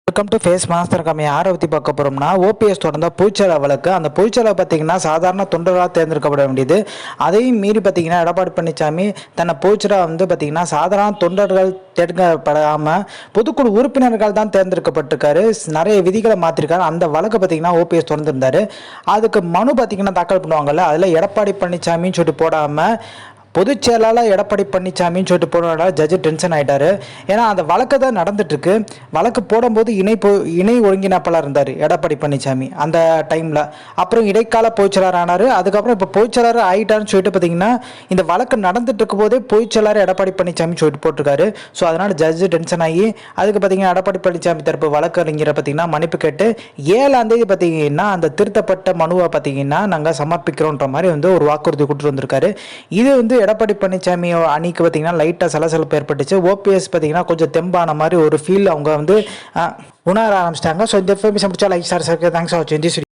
Welcome to face master கம்மி யாரை பற்றி பார்க்க போகிறோம்னா ஓபிஎஸ் தொடர்ந்த பொதுச்செயலா வழக்கு. அந்த பொதுச்செயலா பார்த்தீங்கன்னா சாதாரண தொண்டர்களாக தேர்ந்தெடுக்கப்பட வேண்டியது. அதையும் மீறி பார்த்தீங்கன்னா எடப்பாடி பழனிசாமி தன்னை பொதுச்செயலா பார்த்தீங்கன்னா சாதாரண தொண்டர்கள் தேர்ந்தெடுக்கப்படாமல் பொதுக்குழு உறுப்பினர்கள் தான் தேர்ந்தெடுக்கப்பட்டிருக்காரு. நிறைய விதிகளை மாற்றிருக்காரு. அந்த வழக்கை பார்த்தீங்கன்னா ஓபிஎஸ் தொடர்ந்துருந்தாரு. அதுக்கு மனு பார்த்தீங்கன்னா தாக்கல் பண்ணுவாங்கல்ல, அதில் எடப்பாடி பழனிசாமின்னு சொல்லிட்டு போடாமல் பொதுச் செயலாளர் எடப்பாடி பழனிசாமின்னு சொல்லிட்டு போனோட ஜட்ஜு டென்ஷன் ஆகிட்டாரு. ஏன்னா அந்த வழக்கு தான் நடந்துட்டுருக்கு. வழக்கு போடும்போது இணை ஒருங்கிணைப்பாளர் இருந்தார் எடப்பாடி பழனிசாமி அந்த டைமில். அப்புறம் இடைக்கால பொதுச்செயலாளர் ஆனார். அதுக்கப்புறம் இப்போ பொதுச்செயலாளர் ஆகிட்டாருன்னு சொல்லிட்டு பார்த்தீங்கன்னா இந்த வழக்கு நடந்துட்டு இருக்கும் போதே பொதுச்செயலாளர் எடப்பாடி பழனிசாமி சொல்லிட்டு போட்டிருக்காரு. ஸோ அதனால் ஜட்ஜு டென்ஷன் ஆகி அதுக்கு பார்த்தீங்கன்னா எடப்பாடி பழனிசாமி தரப்பு வழக்கறிஞரை பார்த்தீங்கன்னா மன்னிப்பு கேட்டு 7ஆம் தேதி பார்த்தீங்கன்னா அந்த திருத்தப்பட்ட மனுவை பார்த்தீங்கன்னா நாங்கள் சமர்ப்பிக்கிறோன்ற மாதிரி ஒரு வாக்குறுதி கொடுத்துட்டு வந்திருக்காரு. இது எடப்பாடி பழனிசாமி அணிக்கு பார்த்தீங்கன்னா லைட்டாக சலசலப்பு ஏற்பட்டுச்சு. ஓபிஎஸ் பார்த்தீங்கன்னா கொஞ்சம் தெம்பான மாதிரி ஒரு ஃபீல் அவங்க உணர ஆரம்பிச்சிட்டாங்க. ஸோ இந்த இன்ஃபர்மேஷன் பிடிச்சா லைக், ஷேர், தேங்க்ஸ் ஃபார் வாட்சிங் திஸ் வீடியோ.